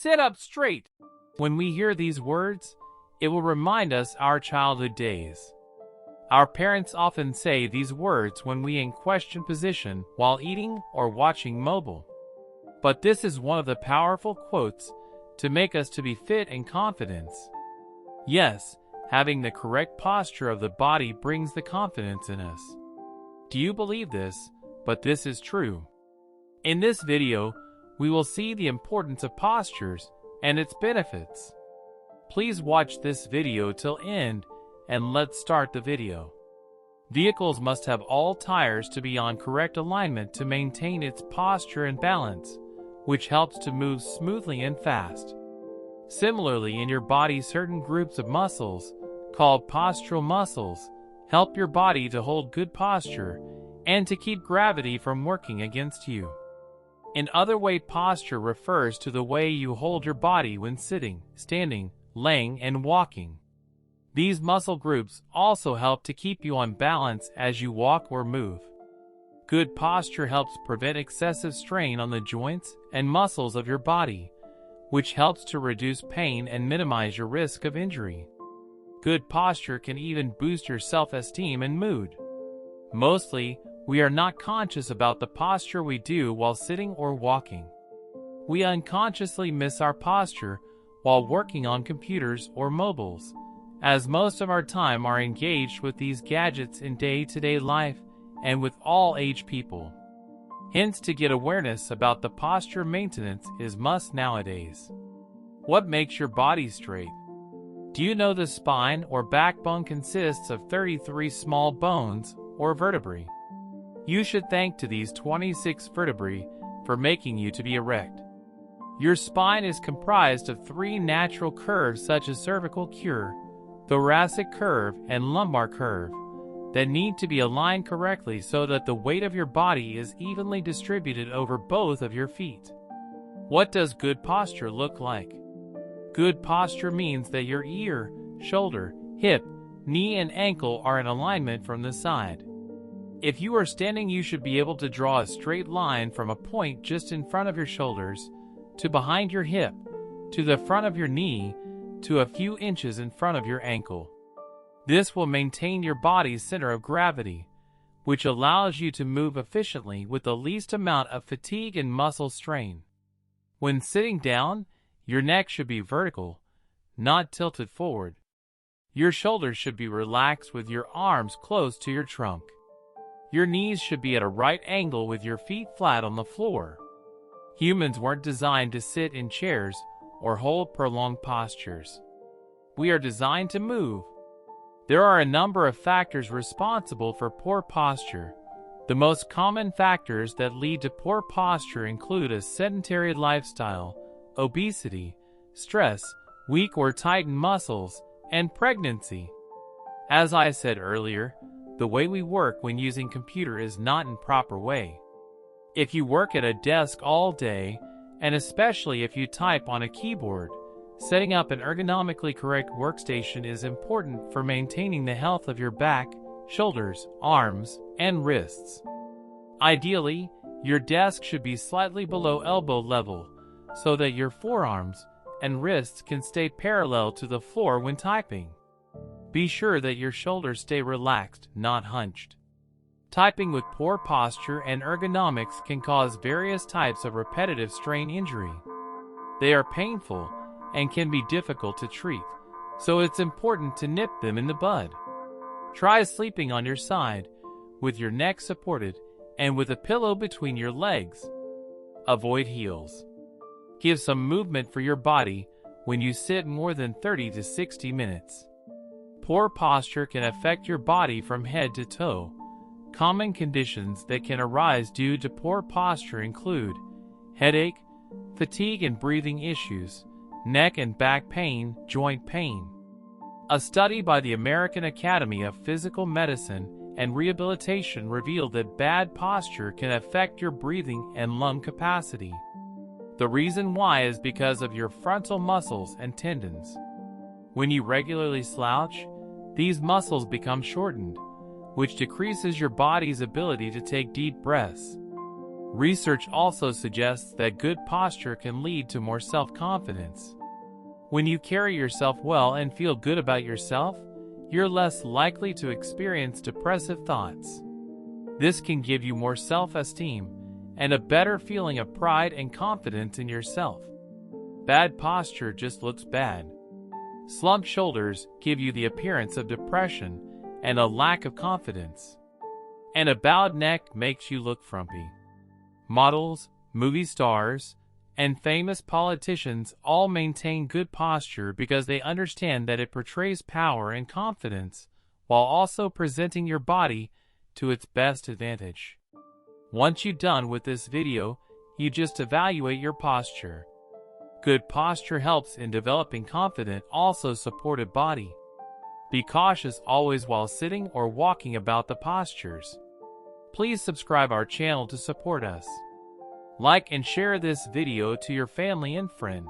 Sit up straight. When we hear these words, it will remind us our childhood days. Our parents often say these words when we in question position while eating or watching mobile. But this is one of the powerful quotes to make us to be fit and confidence. Yes, having the correct posture of the body brings the confidence in us. Do you believe this? But this is true. In this video, we will see the importance of postures and its benefits. Please watch this video till end and let's start the video. Vehicles must have all tires to be on correct alignment to maintain its posture and balance, which helps to move smoothly and fast. Similarly, in your body, certain groups of muscles, called postural muscles, help your body to hold good posture and to keep gravity from working against you. In other way, posture refers to the way you hold your body when sitting, standing, laying, and walking. These muscle groups also help to keep you on balance as you walk or move. Good posture helps prevent excessive strain on the joints and muscles of your body, which helps to reduce pain and minimize your risk of injury. Good posture can even boost your self-esteem and mood. Mostly, we are not conscious about the posture we do while sitting or walking. We unconsciously miss our posture while working on computers or mobiles, as most of our time are engaged with these gadgets in day-to-day life and with all age people. Hence, to get awareness about the posture maintenance is must nowadays. What makes your body straight? Do you know the spine or backbone consists of 33 small bones or vertebrae? You should thank to these 26 vertebrae for making you to be erect. Your spine is comprised of 3 natural curves such as cervical curve, thoracic curve, and lumbar curve that need to be aligned correctly so that the weight of your body is evenly distributed over both of your feet. What does good posture look like? Good posture means that your ear, shoulder, hip, knee, and ankle are in alignment from the side. If you are standing, you should be able to draw a straight line from a point just in front of your shoulders to behind your hip, to the front of your knee, to a few inches in front of your ankle. This will maintain your body's center of gravity, which allows you to move efficiently with the least amount of fatigue and muscle strain. When sitting down, your neck should be vertical, not tilted forward. Your shoulders should be relaxed with your arms close to your trunk. Your knees should be at a right angle with your feet flat on the floor. Humans weren't designed to sit in chairs or hold prolonged postures. We are designed to move. There are a number of factors responsible for poor posture. The most common factors that lead to poor posture include a sedentary lifestyle, obesity, stress, weak or tightened muscles, and pregnancy. As I said earlier, the way we work when using computer is not in proper way. If you work at a desk all day, and especially if you type on a keyboard, setting up an ergonomically correct workstation is important for maintaining the health of your back, shoulders, arms, and wrists. Ideally, your desk should be slightly below elbow level, so that your forearms and wrists can stay parallel to the floor when typing. Be sure that your shoulders stay relaxed, not hunched. Typing with poor posture and ergonomics can cause various types of repetitive strain injury. They are painful and can be difficult to treat, so it's important to nip them in the bud. Try sleeping on your side, with your neck supported, and with a pillow between your legs. Avoid heels. Give some movement for your body when you sit more than 30 to 60 minutes. Poor posture can affect your body from head to toe. Common conditions that can arise due to poor posture include headache, fatigue and breathing issues, neck and back pain, joint pain. A study by the American Academy of Physical Medicine and Rehabilitation revealed that bad posture can affect your breathing and lung capacity. The reason why is because of your frontal muscles and tendons. When you regularly slouch, these muscles become shortened, which decreases your body's ability to take deep breaths. Research also suggests that good posture can lead to more self-confidence. When you carry yourself well and feel good about yourself, you're less likely to experience depressive thoughts. This can give you more self-esteem and a better feeling of pride and confidence in yourself. Bad posture just looks bad. Slumped shoulders give you the appearance of depression and a lack of confidence. And a bowed neck makes you look frumpy. Models, movie stars, and famous politicians all maintain good posture because they understand that it portrays power and confidence while also presenting your body to its best advantage. Once you're done with this video, you just evaluate your posture. Good posture helps in developing confident, also supported body. Be cautious always while sitting or walking about the postures. Please subscribe our channel to support us. Like and share this video to your family and friend.